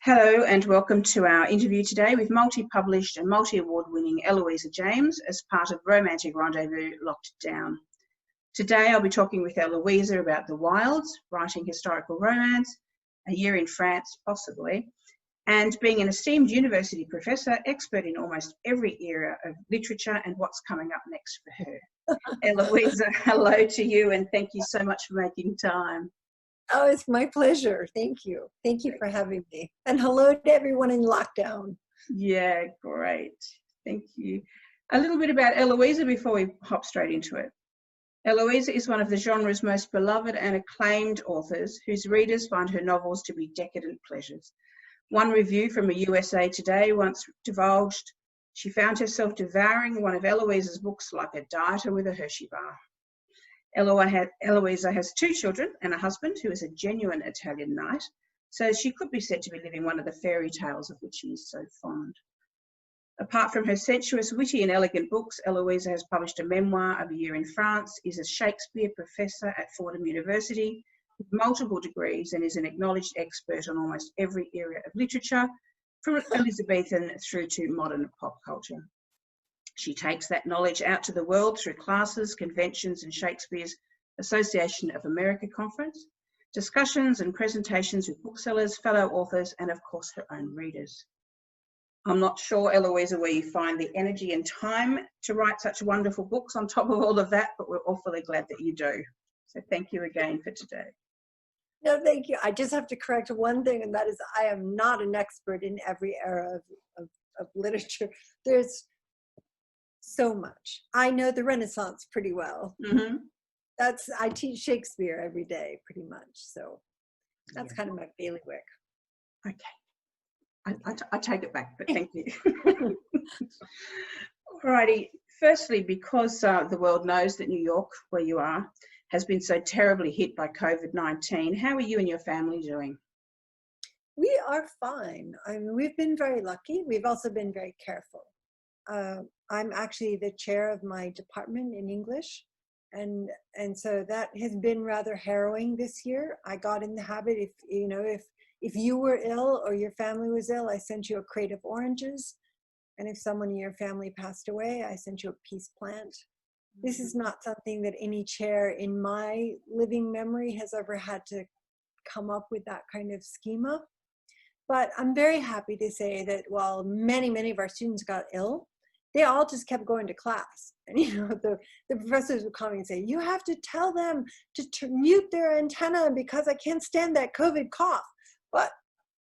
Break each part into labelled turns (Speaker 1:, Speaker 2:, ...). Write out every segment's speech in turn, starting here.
Speaker 1: Hello and welcome to our interview today with multi-published and multi-award winning Eloisa James as part of Romantic Rendezvous Locked Down. Today I'll be talking with Eloisa about the wilds, writing historical romance, a year in France possibly, and being an esteemed university professor, expert in almost every era of literature and what's coming up next for her. Eloisa, hello to you and thank you so much for making time.
Speaker 2: Oh, it's my pleasure. Thank you. Thank you for having me. And hello to everyone in lockdown.
Speaker 1: Yeah, great. Thank you. A little bit about Eloisa before we hop straight into it. Eloisa is one of the genre's most beloved and acclaimed authors whose readers find her novels to be decadent pleasures. One review from a USA Today once divulged she found herself devouring one of Eloisa's books like a dieter with a Hershey bar. Eloisa has two children and a husband who is a genuine Italian knight, so she could be said to be living one of the fairy tales of which she is so fond. Apart from her sensuous, witty and elegant books, Eloisa has published a memoir of a year in France, is a Shakespeare professor at Fordham University with multiple degrees and is an acknowledged expert on almost every era of literature, from Elizabethan through to modern pop culture. She takes that knowledge out to the world through classes, conventions and Shakespeare's Association of America conference, discussions and presentations with booksellers, fellow authors and of course her own readers. I'm not sure, Eloisa, where you find the energy and time to write such wonderful books on top of all of that, but we're awfully glad that you do. So thank you again for today.
Speaker 2: No, thank you. I just have to correct one thing, and that is I am not an expert in every era of literature. There's so much. I know the Renaissance pretty well.
Speaker 1: Mm-hmm.
Speaker 2: I teach Shakespeare every day pretty much. So that's kind of my bailiwick.
Speaker 1: Okay. I take it back, but thank you. Alrighty. Firstly, because the world knows that New York, where you are, has been so terribly hit by COVID-19, how are you and your family doing?
Speaker 2: We are fine. I mean, we've been very lucky. We've also been very careful. I'm actually the chair of my department in English, and so that has been rather harrowing this year. I got in the habit, if you were ill or your family was ill, I sent you a crate of oranges, and if someone in your family passed away, I sent you a peace plant. This is not something that any chair in my living memory has ever had to come up with, that kind of schema. But I'm very happy to say that while many of our students got ill, they all just kept going to class. And the professors would come and say, you have to tell them to mute their antenna because I can't stand that COVID cough. But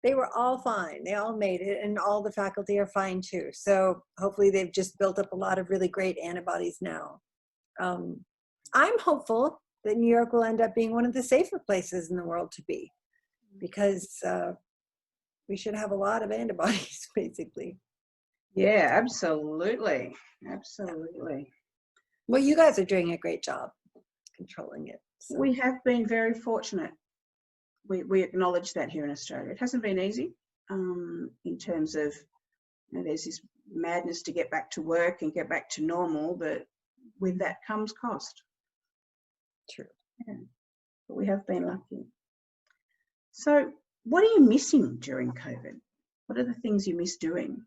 Speaker 2: they were all fine. They all made it, and all the faculty are fine too. So hopefully they've just built up a lot of really great antibodies now. I'm hopeful that New York will end up being one of the safer places in the world to be, because we should have a lot of antibodies, basically.
Speaker 1: Yeah, absolutely. Absolutely.
Speaker 2: Well, you guys are doing a great job controlling it. So.
Speaker 1: We have been very fortunate. We acknowledge that here in Australia. It hasn't been easy in terms of, there's this madness to get back to work and get back to normal, but with that comes cost.
Speaker 2: True.
Speaker 1: Yeah. But we have been lucky. So what are you missing during COVID? What are the things you miss doing?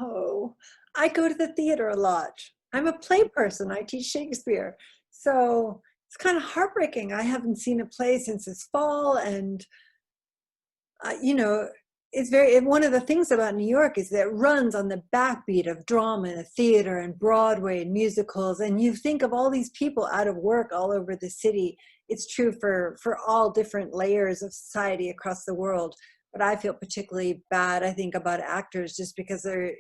Speaker 2: Oh, I go to the theater a lot. I'm a play person. I teach Shakespeare. So it's kind of heartbreaking. I haven't seen a play since this fall. And, one of the things about New York is that it runs on the backbeat of drama and theater and Broadway and musicals. And you think of all these people out of work all over the city. It's true for all different layers of society across the world. But I feel particularly bad, I think, about actors just because their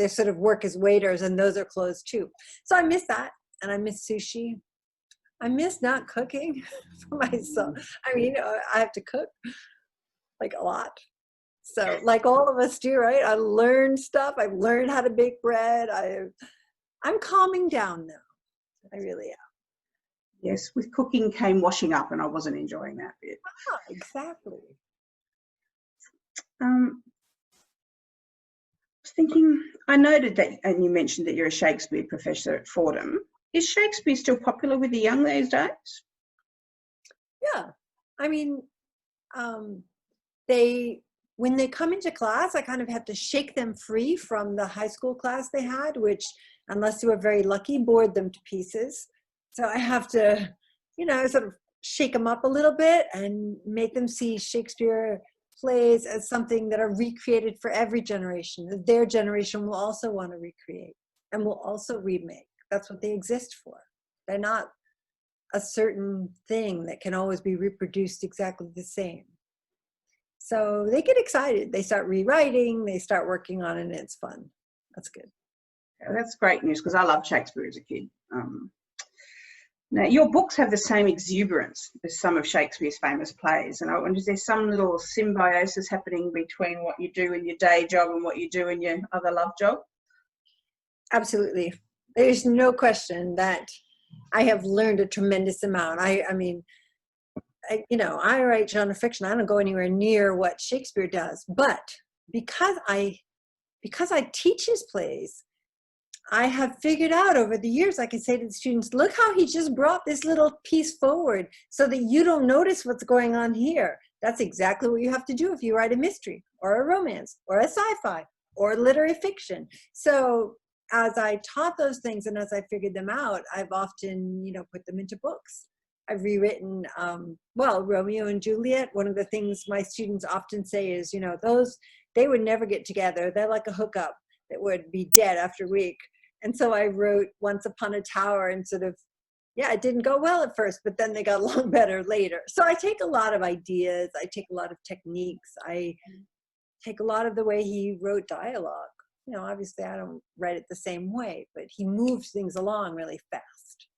Speaker 2: sort of work as waiters, and those are closed too. So I miss that, and I miss sushi. I miss not cooking for myself. I mean, I have to cook like a lot. So like all of us do, right? I learned stuff. I've learned how to bake bread. I'm calming down now. I really am.
Speaker 1: Yes, with cooking came washing up, and I wasn't enjoying that bit.
Speaker 2: Ah, exactly.
Speaker 1: Thinking, I noted that, and you mentioned that you're a Shakespeare professor at Fordham. Is Shakespeare still popular with the young these days?
Speaker 2: Yeah, I mean, they when they come into class, I kind of have to shake them free from the high school class they had, which, unless you were very lucky, bored them to pieces. So I have to, sort of shake them up a little bit and make them see Shakespeare plays as something that are recreated for every generation. Their generation will also want to recreate and will also remake. That's what they exist for. They're not a certain thing that can always be reproduced exactly the same. So they get excited. They start rewriting, they start working on it, and it's fun. That's good.
Speaker 1: Yeah, that's great news, because I loved Shakespeare as a kid. Now, your books have the same exuberance as some of Shakespeare's famous plays, and I wonder, is there some little symbiosis happening between what you do in your day job and what you do in your other love job?
Speaker 2: Absolutely. There's no question that I have learned a tremendous amount. I write genre fiction. I don't go anywhere near what Shakespeare does, but because I teach his plays, I have figured out over the years, I can say to the students, look how he just brought this little piece forward so that you don't notice what's going on here. That's exactly what you have to do if you write a mystery or a romance or a sci-fi or literary fiction. So as I taught those things and as I figured them out, I've often, put them into books. I've rewritten, Romeo and Juliet. One of the things my students often say is, they would never get together. They're like a hookup that would be dead after a week. And so I wrote Once Upon a Tower and it didn't go well at first, but then they got along better later. So I take a lot of ideas. I take a lot of techniques. I take a lot of the way he wrote dialogue. Obviously I don't write it the same way, but he moves things along really fast.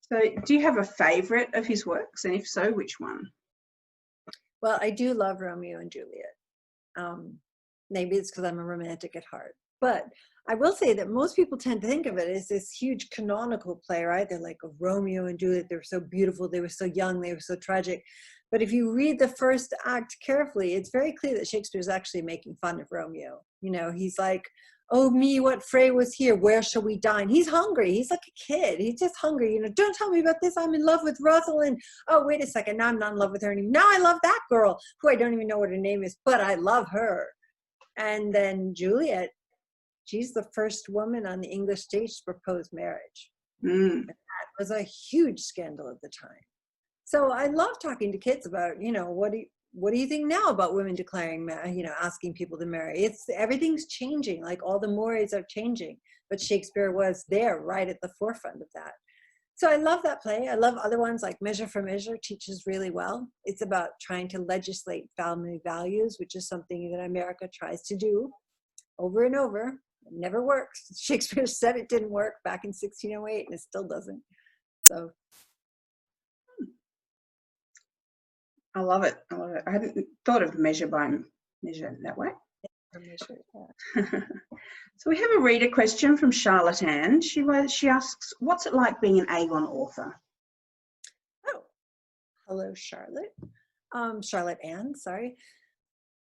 Speaker 1: So do you have a favorite of his works? And if so, which one?
Speaker 2: Well, I do love Romeo and Juliet. Maybe it's because I'm a romantic at heart. But I will say that most people tend to think of it as this huge canonical play, right? They're like, Romeo and Juliet, they were so beautiful, they were so young, they were so tragic. But if you read the first act carefully, it's very clear that Shakespeare's actually making fun of Romeo. He's like, oh me, what fray was here? Where shall we dine? He's hungry. He's like a kid. He's just hungry. Don't tell me about this. I'm in love with Rosalind. Oh, wait a second. Now I'm not in love with her anymore. Now I love that girl who I don't even know what her name is, but I love her. And then Juliet, she's the first woman on the English stage to propose marriage. And that was a huge scandal at the time. So I love talking to kids about, what do you think now about women declaring, asking people to marry? Everything's changing, like all the mores are changing, but Shakespeare was there right at the forefront of that. So I love that play. I love other ones like Measure for Measure teaches really well. It's about trying to legislate family values, which is something that America tries to do over and over. It never works. Shakespeare said it didn't work back in 1608 and it still doesn't. So
Speaker 1: I love it. I love it. I hadn't thought of measure by measure that way.
Speaker 2: Measure, yeah.
Speaker 1: So we have a reader question from Charlotte Ann. She asks, what's it like being an Avon author?
Speaker 2: Oh, hello, Charlotte. Charlotte Ann, sorry.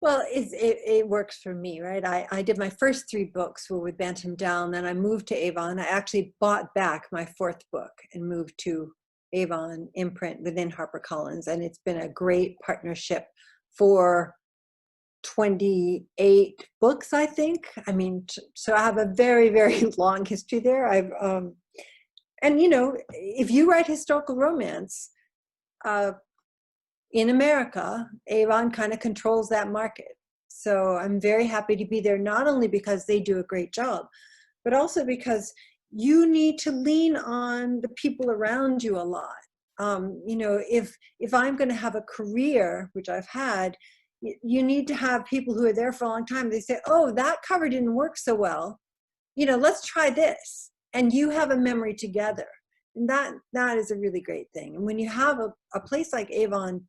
Speaker 2: Well, it works for me, right? I did my first 3 books were with Bantam Down, then I moved to Avon. I actually bought back my 4th book and moved to Avon imprint within HarperCollins, and it's been a great partnership for 28 books, I think. I mean, so I have a very, very long history there. And if you write historical romance in America, Avon kind of controls that market. So I'm very happy to be there, not only because they do a great job, but also because you need to lean on the people around you a lot. If I'm going to have a career, which I've had, you need to have people who are there for a long time. They say, oh, that cover didn't work so well. Let's try this. And you have a memory together. And that is a really great thing. And when you have a place like Avon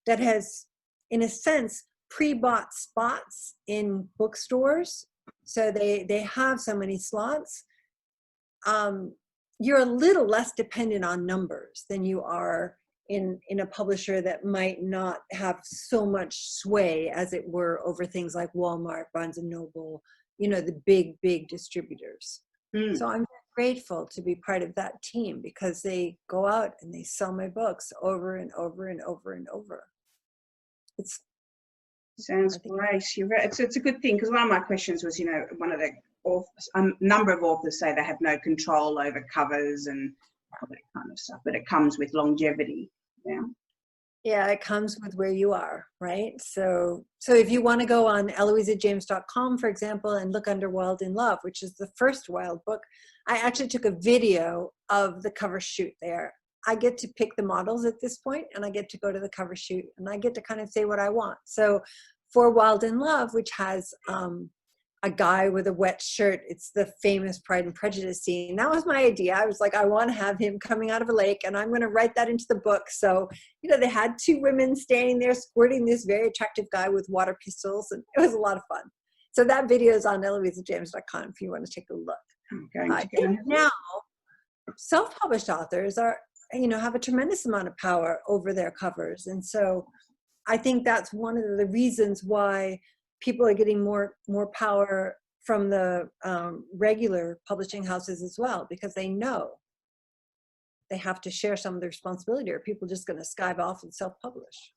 Speaker 2: that has, in a sense, pre-bought spots in bookstores, so they have so many slots, you're a little less dependent on numbers than you are in a publisher that might not have so much sway, as it were, over things like Walmart, Barnes and Noble, the big distributors. So I'm grateful to be part of that team, because they go out and they sell my books over and over and over and over. It's
Speaker 1: Sounds great. You're right. It's a good thing, because one of my questions was, one of the authors, a number of authors say they have no control over covers and all that kind of stuff, but it comes with longevity. Yeah.
Speaker 2: Yeah, it comes with where you are, right? So if you want to go on eloisajames.com, for example, and look under Wild in Love, which is the first Wild book, I actually took a video of the cover shoot there. I get to pick the models at this point, and I get to go to the cover shoot, and I get to kind of say what I want. So for Wild in Love, which has a guy with a wet shirt, it's the famous Pride and Prejudice scene. That was my idea. I was like, I want to have him coming out of a lake, and I'm going to write that into the book. So, they had two women standing there squirting this very attractive guy with water pistols, and it was a lot of fun. So that video is on eloisajames.com if you want to take a look. I think now self-published authors are, have a tremendous amount of power over their covers. And so I think that's one of the reasons why people are getting more power from the regular publishing houses as well, because they know they have to share some of the responsibility, or people just going to skive off and self-publish.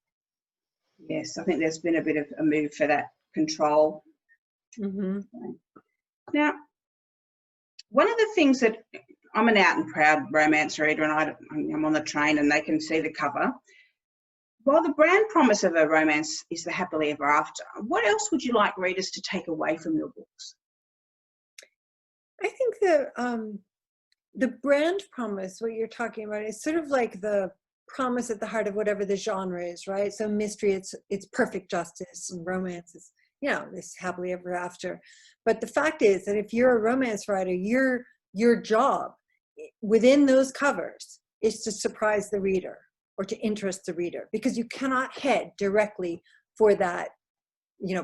Speaker 1: Yes, I think there's been a bit of a move for that control.
Speaker 2: Mm-hmm.
Speaker 1: Now, one of the things that I'm an out and proud romance reader, and I'm on the train and they can see the cover. While the brand promise of a romance is the happily ever after, what else would you like readers to take away from your books?
Speaker 2: I think the brand promise, what you're talking about, is sort of like the promise at the heart of whatever the genre is, right? So mystery, it's perfect justice, and romance is, this happily ever after. But the fact is that if you're a romance writer, your job within those covers is to surprise the reader or to interest the reader, because you cannot head directly for that,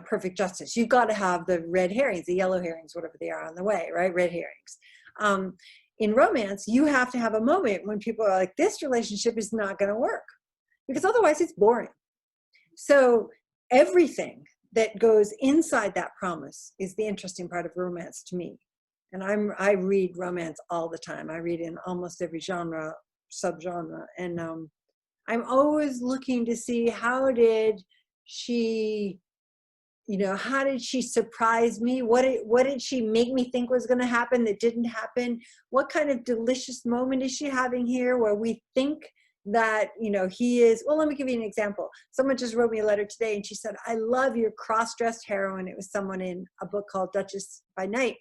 Speaker 2: perfect justice. You've got to have the red herrings, the yellow herrings, whatever they are on the way, right? Red herrings. In romance, you have to have a moment when people are like, this relationship is not going to work, because otherwise it's boring. So everything that goes inside that promise is the interesting part of romance to me. And I read romance all the time. I read in almost every genre, subgenre. And I'm always looking to see, how did she surprise me? What did she make me think was going to happen that didn't happen? What kind of delicious moment is she having here where we think that, he is, well, let me give you an example. Someone just wrote me a letter today and she said, I love your cross-dressed heroine. It was someone in a book called Duchess by Night,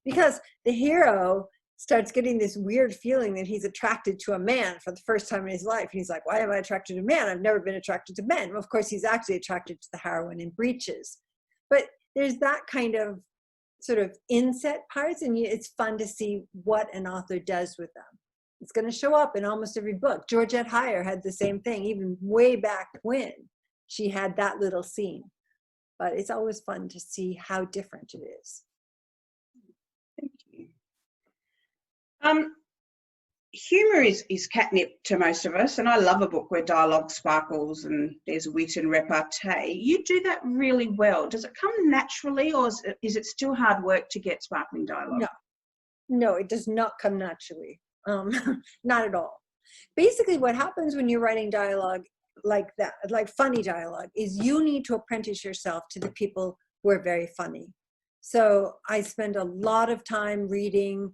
Speaker 2: because the hero starts getting this weird feeling that he's attracted to a man for the first time in his life. He's like, why am I attracted to a man? I've never been attracted to men. Well, of course, he's actually attracted to the heroine in breeches. But there's that kind of sort of inset parts, and it's fun to see what an author does with them. It's going to show up in almost every book. Georgette Heyer had the same thing, even way back when she had that little scene. But it's always fun to see how different it is.
Speaker 1: Thank you. Humour is catnip to most of us, and I love a book where dialogue sparkles and there's wit and repartee. You do that really well. Does it come naturally, or is it still hard work to get sparkling dialogue?
Speaker 2: No, it does not come naturally. Not at all. Basically, what happens when you're writing dialogue like that, like funny dialogue, is you need to apprentice yourself to the people who are very funny. So I spend a lot of time reading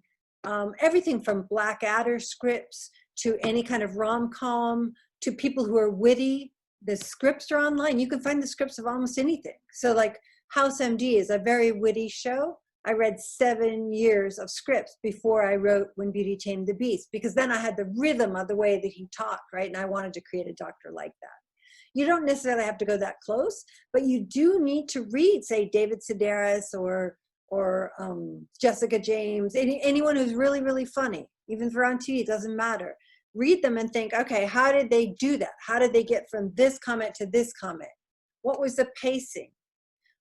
Speaker 2: everything from Blackadder scripts to any kind of rom-com to people who are witty. The scripts are online. You can find the scripts of almost anything. So like House MD is a very witty show. I read 7 years of scripts before I wrote When Beauty Tamed the Beast, because then I had the rhythm of the way that he talked, right? And I wanted to create a doctor like that. You don't necessarily have to go that close, but you do need to read, say, David Sedaris or Jessica James, anyone who's really, really funny, even for on TV, it doesn't matter. Read them and think, okay, how did they do that? How did they get from this comment to this comment? What was the pacing?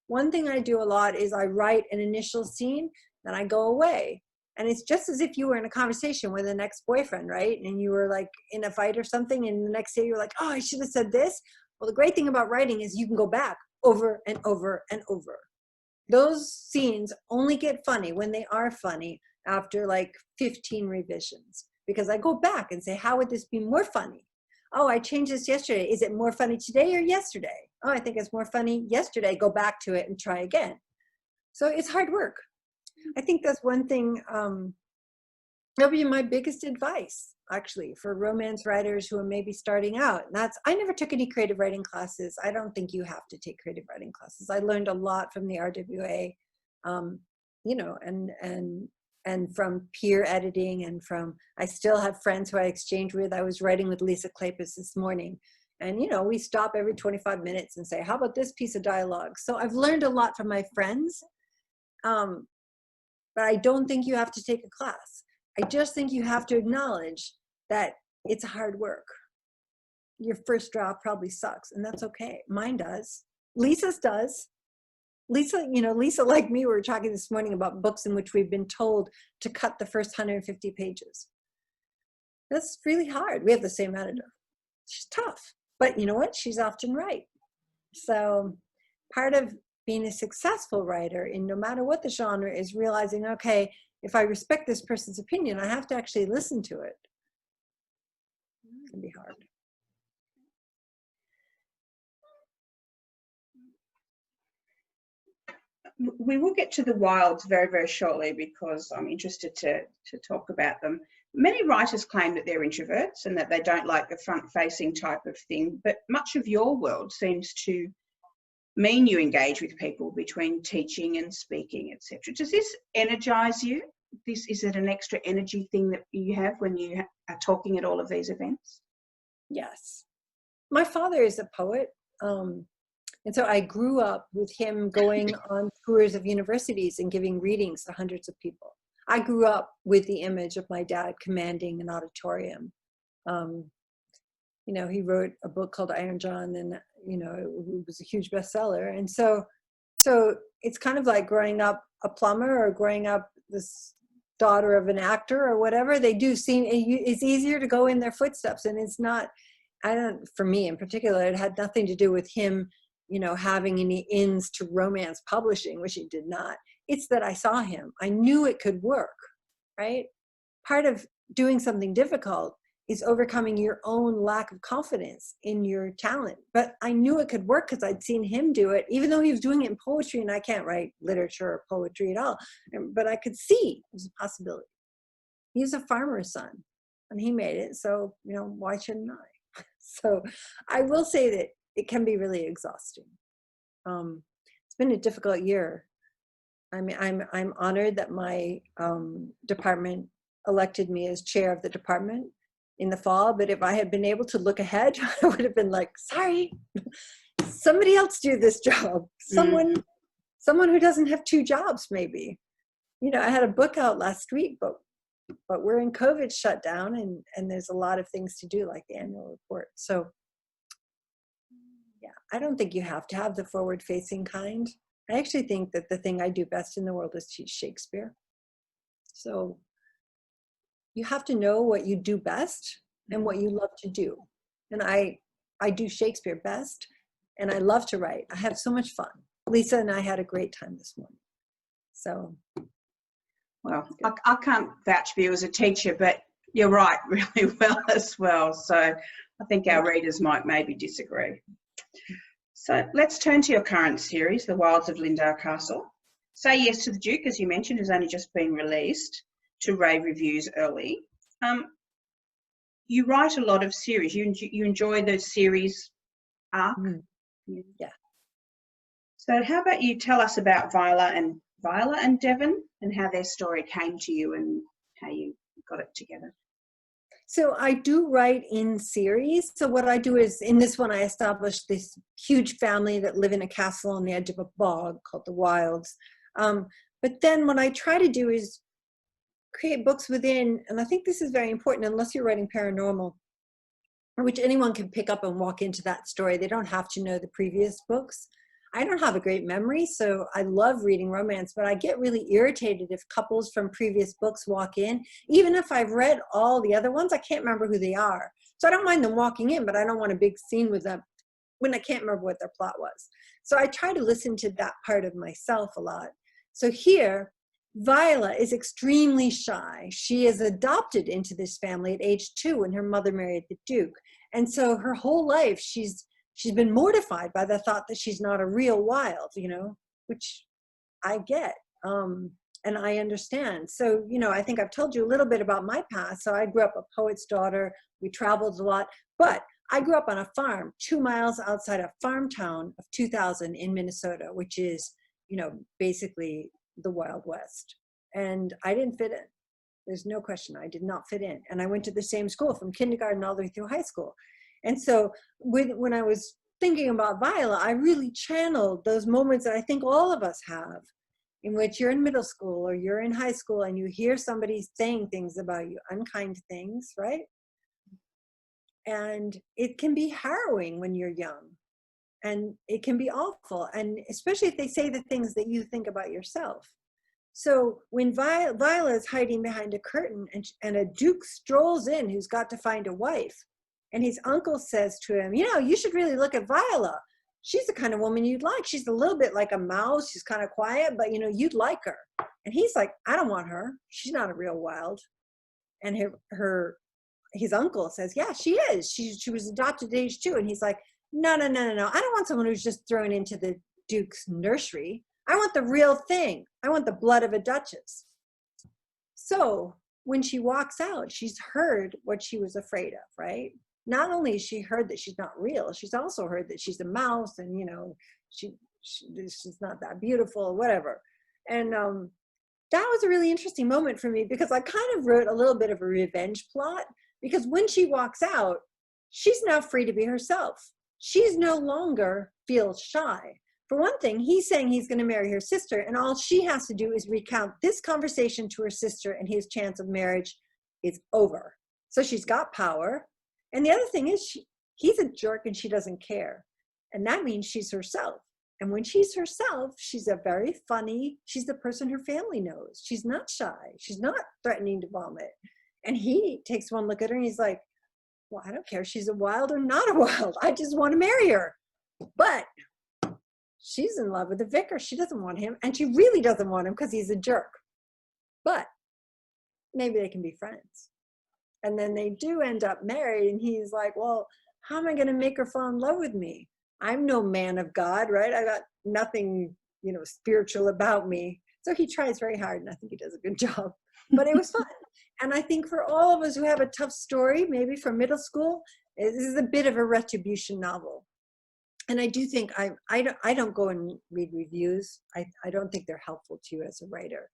Speaker 2: One thing I do a lot is I write an initial scene, then I go away. And it's just as if you were in a conversation with an ex-boyfriend, right? And you were like in a fight or something, and the next day you're like, oh, I should have said this. Well, the great thing about writing is you can go back over and over and over. Those scenes only get funny when they are funny after like 15 revisions, because I go back and say, how would this be more funny? Oh, I changed this yesterday. Is it more funny today or yesterday? Oh, I think it's more funny yesterday. Go back to it and try again. So it's hard work. I think that's one thing, that'll be my biggest advice, actually, for romance writers who are maybe starting out. And that's, I never took any creative writing classes. I don't think you have to take creative writing classes. I learned a lot from the RWA, you know, and from peer editing, and from, I still have friends who I exchange with. I was writing with Lisa Kleypas this morning, and, you know, we stop every 25 minutes and say, how about this piece of dialogue? So I've learned a lot from my friends, but I don't think you have to take a class. I just think you have to acknowledge that it's hard work. Your first draft probably sucks, and that's okay. Mine does. Lisa's does. Lisa, you know, Lisa, like me, we were talking this morning about books in which we've been told to cut the first 150 pages. That's really hard. We have the same editor. She's tough, but you know what? She's often right. So part of being a successful writer, in no matter what the genre, is realizing, okay, if I respect this person's opinion, I have to actually listen to it. It can be hard.
Speaker 1: We will get to the wilds very, very shortly, because I'm interested to talk about them. Many writers claim that they're introverts and that they don't like the front-facing type of thing, but much of your world seems to mean you engage with people between teaching and speaking, etc. Does this energize you? Is it an extra energy thing that you have when you are talking at all of these events?
Speaker 2: Yes. My father is a poet. And so I grew up with him going on tours of universities and giving readings to hundreds of people. I grew up with the image of my dad commanding an auditorium. You know, he wrote a book called Iron John, and, you know, it was a huge bestseller. And so it's kind of like growing up a plumber, or growing up this daughter of an actor, or whatever. They do seem, it's easier to go in their footsteps. And it's not, for me in particular, it had nothing to do with him, you know, having any ins to romance publishing, which he did not. It's that I saw him. I knew it could work, right? Part of doing something difficult is overcoming your own lack of confidence in your talent. But I knew it could work because I'd seen him do it, even though he was doing it in poetry, and I can't write literature or poetry at all. But I could see it was a possibility. He's a farmer's son, and he made it. So, you know, why shouldn't I? So I will say that it can be really exhausting. It's been a difficult year. I mean, I'm honored that my department elected me as chair of the department in the fall, but if I had been able to look ahead, I would have been like, sorry, somebody else do this job. Someone who doesn't have two jobs, maybe. You know, I had a book out last week, but we're in COVID shutdown, and there's a lot of things to do, like the annual report. So yeah, I don't think you have to have the forward-facing kind. I actually think that the thing I do best in the world is teach Shakespeare. So you have to know what you do best and what you love to do. And I do Shakespeare best, and I love to write. I have so much fun. Lisa and I had a great time this morning. So.
Speaker 1: Well, I can't vouch for you as a teacher, but you're right really well as well. So I think our readers might maybe disagree. So let's turn to your current series, The Wilds of Lindau Castle. Say Yes to the Duke, as you mentioned, has only just been released to rave reviews early. You write a lot of series. You enjoy the series arc?
Speaker 2: Yeah.
Speaker 1: So how about you tell us about Viola and Devon, and how their story came to you and how you got it together?
Speaker 2: So I do write in series. So what I do is, in this one, I established this huge family that live in a castle on the edge of a bog called the Wilds. But then what I try to do is create books within, and I think this is very important, unless you're writing paranormal, which anyone can pick up and walk into that story. They don't have to know the previous books. I don't have a great memory, so I love reading romance, but I get really irritated if couples from previous books walk in. Even if I've read all the other ones, I can't remember who they are. So I don't mind them walking in, but I don't want a big scene with them when I can't remember what their plot was. So I try to listen to that part of myself a lot. So here, Viola is extremely shy. She is adopted into this family at age 2 when her mother married the Duke. And so her whole life, she's been mortified by the thought that she's not a real wild, you know, which I get. And I understand. So, you know, I think I've told you a little bit about my past. So I grew up a poet's daughter. We traveled a lot, but I grew up on a farm 2 miles outside a farm town of 2,000 in Minnesota, which is, you know, basically the Wild West. And I didn't fit in. There's no question. I did not fit in. And I went to the same school from kindergarten all the way through high school. And so when I was thinking about Viola, I really channeled those moments that I think all of us have, in which you're in middle school or you're in high school and you hear somebody saying things about you, unkind things, right? And it can be harrowing when you're young, and it can be awful, and especially if they say the things that you think about yourself. So when Viola is hiding behind a curtain and a duke strolls in who's got to find a wife, and his uncle says to him, you know, you should really look at Viola. She's the kind of woman you'd like. She's a little bit like a mouse. She's kind of quiet, but you know, you'd like her. And he's like, I don't want her. She's not a real wild. And his uncle says, yeah, she is. She was adopted at age 2. And he's like, no. I don't want someone who's just thrown into the duke's nursery. I want the real thing. I want the blood of a duchess. So when she walks out, she's heard what she was afraid of, right? Not only has she heard that she's not real, she's also heard that she's a mouse, and, you know, she's not that beautiful or whatever. And that was a really interesting moment for me, because I kind of wrote a little bit of a revenge plot, because when she walks out, she's now free to be herself. She's no longer feels shy. For one thing, he's saying he's going to marry her sister, and all she has to do is recount this conversation to her sister, and his chance of marriage is over. So she's got power. And the other thing is, he's a jerk and she doesn't care. And that means she's herself. And when she's herself, she's a very funny, she's the person her family knows. She's not shy. She's not threatening to vomit. And he takes one look at her and he's like, well, I don't care if she's a wild or not a wild. I just want to marry her. But she's in love with the vicar. She doesn't want him. And she really doesn't want him because he's a jerk. But maybe they can be friends. And then they do end up married, and he's like, well, how am I going to make her fall in love with me? I'm no man of God, right? I got nothing, you know, spiritual about me. So he tries very hard, and I think he does a good job. But it was fun. And I think for all of us who have a tough story, maybe from middle school, this is a bit of a retribution novel. And I do think I don't go and read reviews. I don't think they're helpful to you as a writer,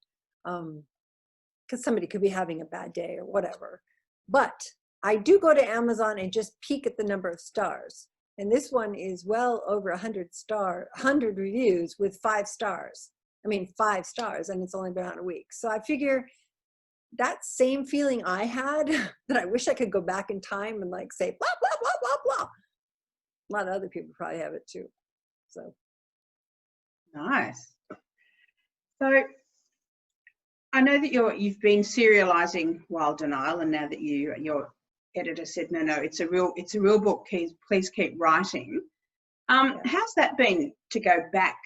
Speaker 2: because somebody could be having a bad day or whatever. But I do go to Amazon and just peek at the number of stars. And this one is well over 100 reviews with 5 stars. I mean, 5 stars, and it's only been out a week. So I figure that same feeling I had, that I wish I could go back in time and like say, blah, blah, blah, blah, blah. A lot of other people probably have it too. So.
Speaker 1: Nice. So I know that you've been serializing Wild Denial, and now that your editor said no, it's a real book. Please keep writing. How's that been to go back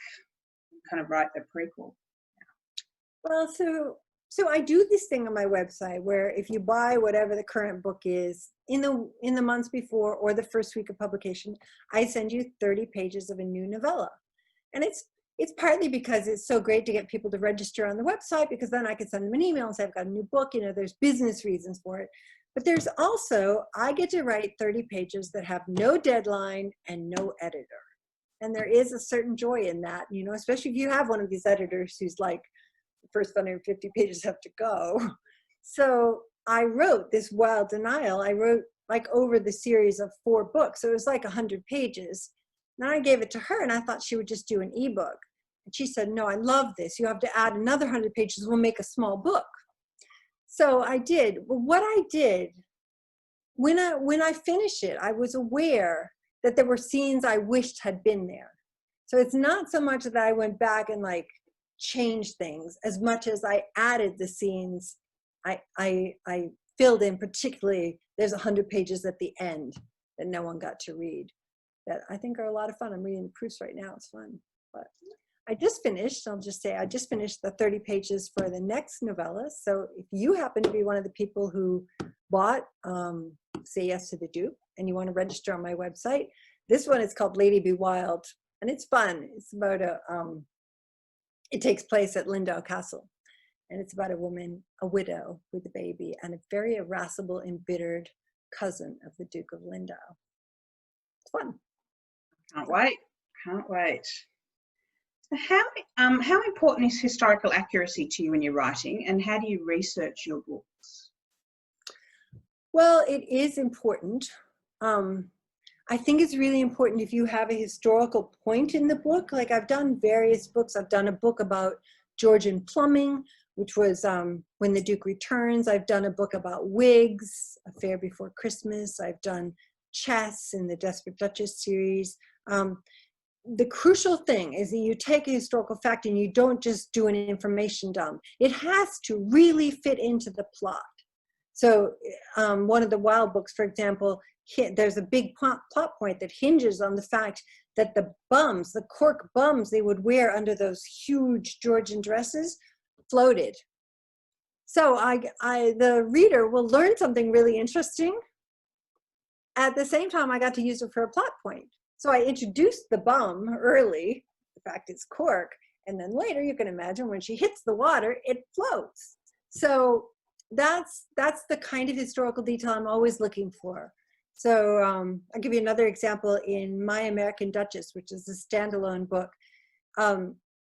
Speaker 1: and kind of write the prequel?
Speaker 2: Well, so I do this thing on my website where if you buy whatever the current book is in the months before or the first week of publication, I send you 30 pages of a new novella, and it's partly because it's so great to get people to register on the website, because then I can send them an email and say, I've got a new book, you know, there's business reasons for it. But there's also, I get to write 30 pages that have no deadline and no editor. And there is a certain joy in that, you know, especially if you have one of these editors who's like, the first 150 pages have to go. So I wrote this Wild Denial. I wrote like over the series of 4 books. So it was like 100 pages. Then I gave it to her and I thought she would just do an ebook. And she said, no, I love this. You have to add another 100 pages. We'll make a small book. So I did. Well, what I did, when I finished it, I was aware that there were scenes I wished had been there. So it's not so much that I went back and like changed things as much as I added the scenes I filled in. Particularly, there's 100 pages at the end that no one got to read, that I think are a lot of fun. I'm reading the proofs right now. It's fun. But I just finished, I'll just say, I just finished the 30 pages for the next novella. So if you happen to be one of the people who bought Say Yes to the Duke, and you want to register on my website. This one is called Lady Be Wild, and it's fun. It's about it takes place at Lindau Castle, and it's about a woman, a widow with a baby, and a very irascible, embittered cousin of the Duke of Lindau. It's fun.
Speaker 1: Can't wait. Can't wait. How important is historical accuracy to you when you're writing, and how do you research your books?
Speaker 2: Well, it is important. I think it's really important if you have a historical point in the book. Like, I've done various books. I've done a book about Georgian plumbing, which was When the Duke Returns. I've done a book about wigs, A Fair Before Christmas. I've done chess in the Desperate Duchess series. The crucial thing is that you take a historical fact and you don't just do an information dump. It has to really fit into the plot. So one of the Wilde books, for example, there's a big plot point that hinges on the fact that the bums, the cork bums they would wear under those huge Georgian dresses, floated. So the reader will learn something really interesting. At the same time, I got to use it for a plot point. So I introduced the bum early, the fact it's cork, and then later you can imagine when she hits the water, it floats. So that's the kind of historical detail I'm always looking for. So I'll give you another example in My American Duchess, which is a standalone book.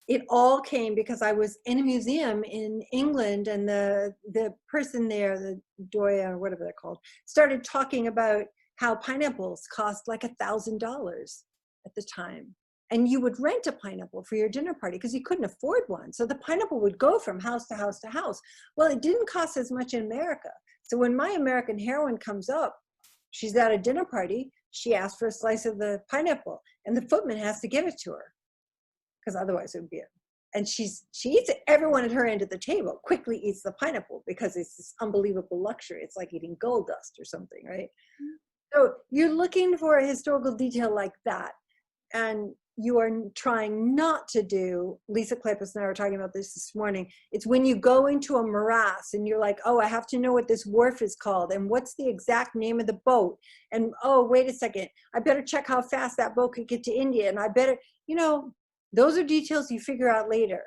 Speaker 2: It all came because I was in a museum in England, and the person there, the Doya or whatever they're called, started talking about how pineapples cost like $1,000 at the time. And you would rent a pineapple for your dinner party because you couldn't afford one. So the pineapple would go from house to house to house. Well, it didn't cost as much in America. So when My American Heroine comes up, she's at a dinner party, she asks for a slice of the pineapple, and the footman has to give it to her because otherwise it would be and she eats it. Everyone at her end of the table quickly eats the pineapple because it's this unbelievable luxury. It's like eating gold dust or something, right? So you're looking for a historical detail like that, and you are trying not to do, Lisa Kleypas and I were talking about this morning, it's when you go into a morass and you're like, oh, I have to know what this wharf is called, and what's the exact name of the boat, and oh, wait a second, I better check how fast that boat could get to India, and I better, those are details you figure out later.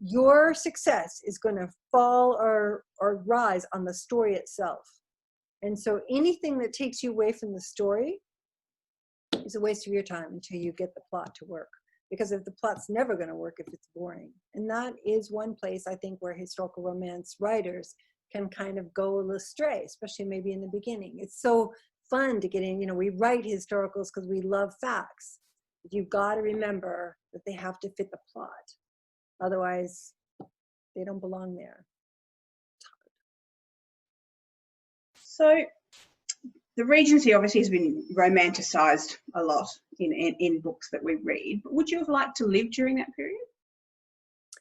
Speaker 2: Your success is going to fall or rise on the story itself. And so anything that takes you away from the story is a waste of your time until you get the plot to work. Because if the plot's never going to work if it's boring. And that is one place I think where historical romance writers can kind of go astray, especially maybe in the beginning. It's so fun to get in, we write historicals because we love facts. But you've got to remember that they have to fit the plot. Otherwise, they don't belong there.
Speaker 1: So the Regency obviously has been romanticised a lot in books that we read. But would you have liked to live during that period?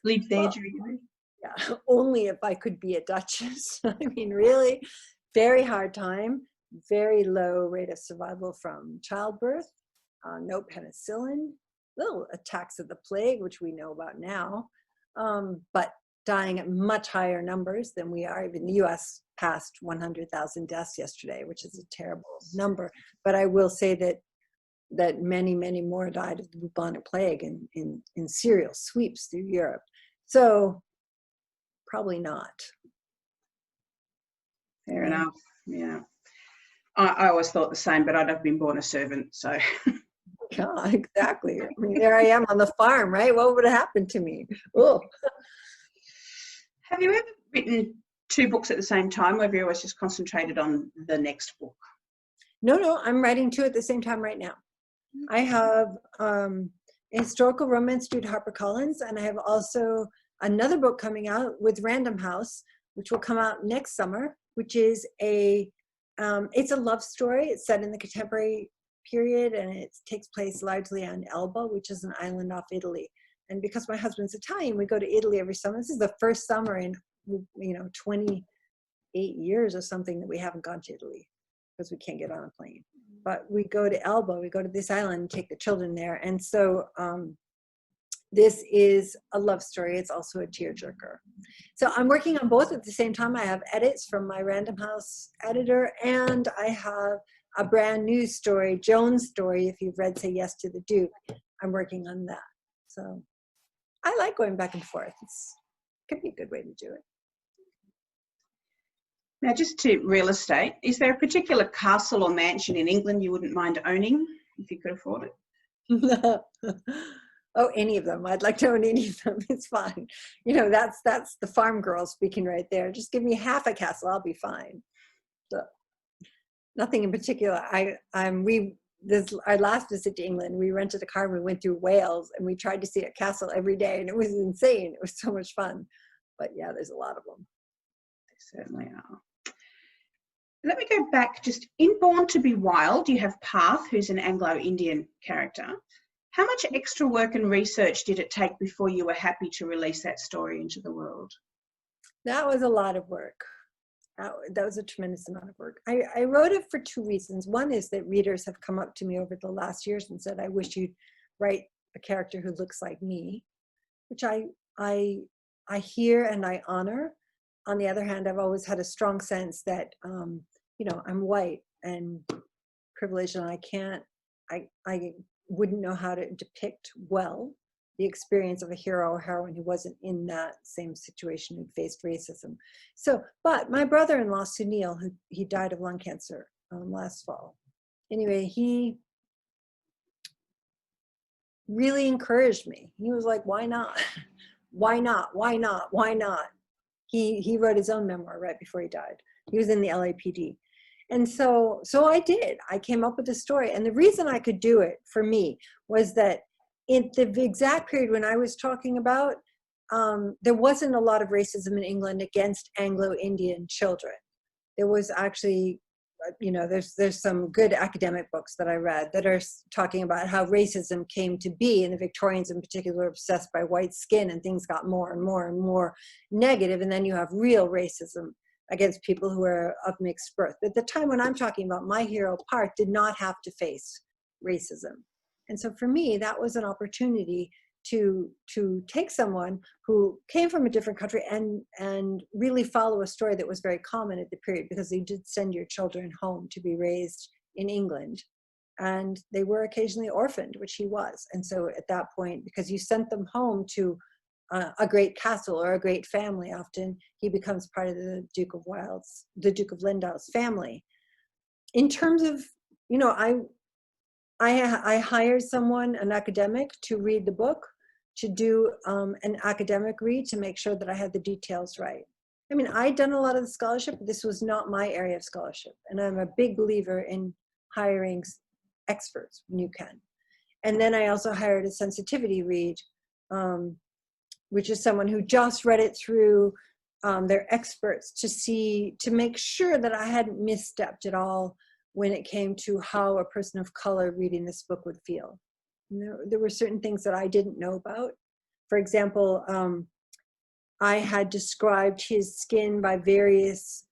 Speaker 1: Live there during the period?
Speaker 2: Yeah, only if I could be a duchess. I mean, really, very hard time, very low rate of survival from childbirth, no penicillin, little attacks of the plague, which we know about now, but dying at much higher numbers than we are. Even the US passed 100,000 deaths yesterday, which is a terrible number. But I will say that many, many more died of the bubonic plague in serial sweeps through Europe. So probably not.
Speaker 1: Fair enough, yeah. I always thought the same, but I'd have been born a servant, so.
Speaker 2: Yeah, exactly. I mean, there I am on the farm, right? What would have happened to me? Oh.
Speaker 1: Have you ever written two books at the same time, or have you always just concentrated on the next book?
Speaker 2: No, I'm writing two at the same time right now. I have a historical romance due to HarperCollins, and I have also another book coming out with Random House, which will come out next summer, which is it's a love story. It's set in the contemporary period, and it takes place largely on Elba, which is an island off Italy. And because my husband's Italian, we go to Italy every summer. This is the first summer in 28 years or something that we haven't gone to Italy because we can't get on a plane. But we go to Elba, we go to this island and take the children there. And so this is a love story. It's also a tearjerker. So I'm working on both at the same time. I have edits from my Random House editor, and I have a brand new story, Joan's story, if you've read Say Yes to the Duke. I'm working on that. So I like going back and forth. It could be a good way to do it.
Speaker 1: Now, just to real estate, is there a particular castle or mansion in England you wouldn't mind owning if you could afford it?
Speaker 2: Oh, any of them. I'd like to own any of them. It's fine. You know, that's the farm girl speaking right there. Just give me half a castle, I'll be fine. So nothing in particular. Our last visit to England, we rented a car and we went through Wales and we tried to see a castle every day and it was insane. It was so much fun. But yeah, there's a lot of them.
Speaker 1: They certainly are. Let me go back just in Born to be Wild, you have Path, who's an Anglo-Indian character. How much extra work and research did it take before you were happy to release that story into the world?
Speaker 2: That was a lot of work. That was a tremendous amount of work. I wrote it for two reasons. One is that readers have come up to me over the last years and said, I wish you'd write a character who looks like me, which I hear and I honor. On the other hand, I've always had a strong sense that, you know, I'm white and privileged and I wouldn't know how to depict well the experience of a hero or heroine who wasn't in that same situation, who faced racism. So, but my brother-in-law, Sunil, he died of lung cancer last fall. Anyway, he really encouraged me. He was like, why not? Why not? Why not? Why not? He wrote his own memoir right before he died. He was in the LAPD. And so I did. I came up with a story. And the reason I could do it for me was that in the exact period when I was talking about, there wasn't a lot of racism in England against Anglo-Indian children. There was actually, you know, there's some good academic books that I read that are talking about how racism came to be, and the Victorians in particular were obsessed by white skin, and things got more and more and more negative. And then you have real racism against people who are of mixed birth. But at the time when I'm talking about, my hero Parth did not have to face racism. And so for me, that was an opportunity to take someone who came from a different country and really follow a story that was very common at the period, because they did send your children home to be raised in England. And they were occasionally orphaned, which he was. And so at that point, because you sent them home to a great castle or a great family, often he becomes part of the Duke of Lindau's family. In terms of, you know, I hired someone, an academic, to read the book, to do an academic read to make sure that I had the details right. I mean, I'd done a lot of the scholarship, but this was not my area of scholarship. And I'm a big believer in hiring experts when you can. And then I also hired a sensitivity read, which is someone who just read it through their experts to make sure that I hadn't misstepped at all when it came to how a person of color reading this book would feel. There were certain things that I didn't know about. For example, I had described his skin by various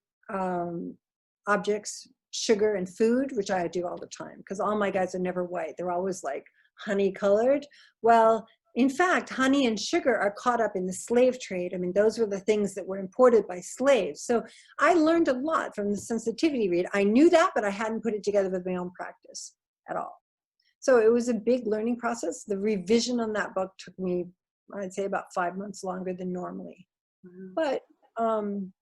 Speaker 2: objects, sugar and food, which I do all the time, because all my guys are never white. They're always like honey colored. Well, in fact, honey and sugar are caught up in the slave trade. I mean, those were the things that were imported by slaves. So I learned a lot from the sensitivity read. I knew that, but I hadn't put it together with my own practice at all. So it was a big learning process. The revision on that book took me, I'd say, about 5 months longer than normally. But I'm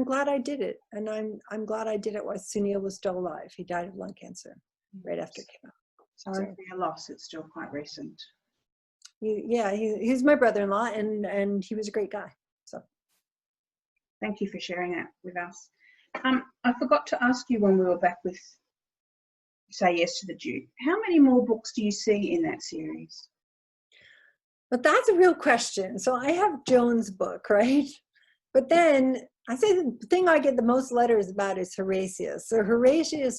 Speaker 2: glad I did it. And I'm glad I did it while Sunil was still alive. He died of lung cancer right after it came out.
Speaker 1: Sorry for your loss. It's still quite recent.
Speaker 2: He's my brother-in-law, and he was a great guy. So
Speaker 1: thank you for sharing that with us. I forgot to ask you when we were back with Say Yes to the Duke, how many more books do you see in that series?
Speaker 2: But that's a real question. So I have Joan's book, right? But then I say the thing I get the most letters about is Horatius. So Horatius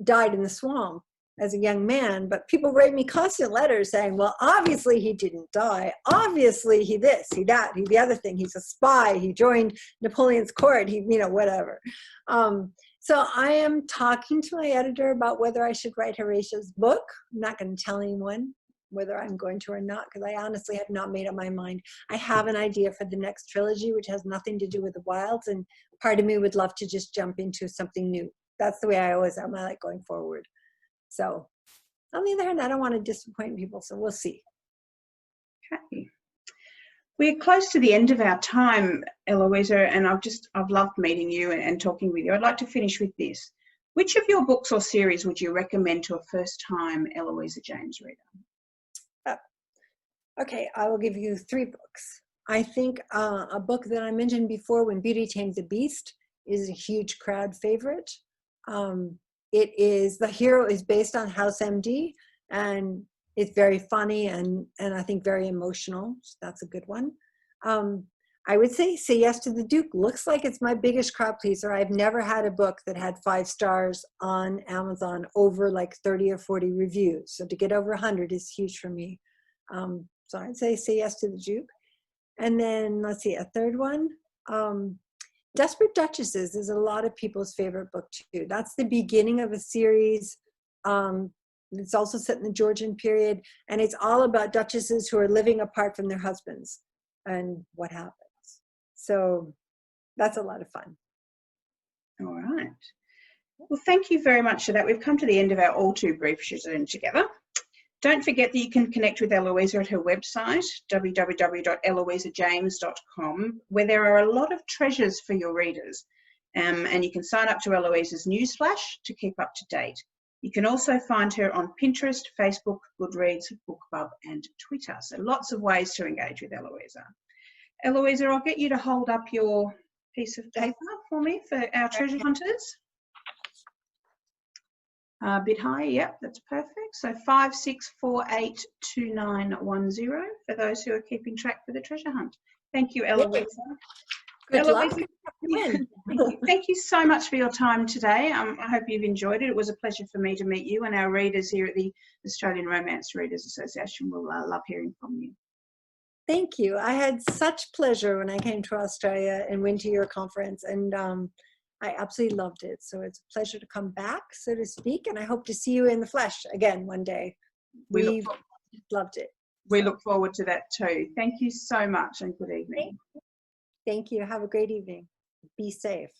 Speaker 2: died in the swamp as a young man, but people write me constant letters saying, well, obviously he didn't die. Obviously he this, he that, he the other thing. He's a spy. He joined Napoleon's court. He, you know, whatever. So I am talking to my editor about whether I should write Horatius' book. I'm not going to tell anyone whether I'm going to or not, because I honestly have not made up my mind. I have an idea for the next trilogy, which has nothing to do with the wilds, and part of me would love to just jump into something new. that's the way I always am. I like going forward. So on the other hand, I don't want to disappoint people, so we'll see.
Speaker 1: Okay. We're close to the end of our time, Eloisa, and I've loved meeting you and talking with you. I'd like to finish with this. Which of your books or series would you recommend to a first-time Eloisa James reader?
Speaker 2: Okay, I will give you 3 books. I think a book that I mentioned before, When Beauty Tamed the Beast, is a huge crowd favorite. The hero is based on House MD, and it's very funny and I think very emotional. So that's a good one. I would say Yes to the Duke looks like it's my biggest crowd pleaser. I've never had a book that had 5 stars on Amazon over like 30 or 40 reviews. So to get over 100 is huge for me. So I'd say Yes to the Duke. And then let's see, a third one. Desperate Duchesses is a lot of people's favorite book too. That's the beginning of a series. It's also set in the Georgian period, and it's all about duchesses who are living apart from their husbands and what happens. So that's a lot of fun.
Speaker 1: All right. Well, thank you very much for that. We've come to the end of our All Too Brief Zoom together. Don't forget that you can connect with Eloisa at her website, www.eloisajames.com, where there are a lot of treasures for your readers. And you can sign up to Eloisa's newsflash to keep up to date. You can also find her on Pinterest, Facebook, Goodreads, BookBub, and Twitter. So lots of ways to engage with Eloisa. Eloisa, I'll get you to hold up your piece of paper for me for our treasure hunters. A bit higher, yep, that's perfect. So 56482910 for those who are keeping track for the treasure hunt. Thank you, Eloisa.
Speaker 2: Good luck.
Speaker 1: Thank you so much for your time today. I hope you've enjoyed it. It was a pleasure for me to meet you, and our readers here at the Australian Romance Readers Association will love hearing from you.
Speaker 2: Thank you. I had such pleasure when I came to Australia and went to your conference, and I absolutely loved it. So it's a pleasure to come back, so to speak, and I hope to see you in the flesh again one day. We loved it.
Speaker 1: We look forward to that too. Thank you so much, and good evening.
Speaker 2: Thank you. Have a great evening. Be safe.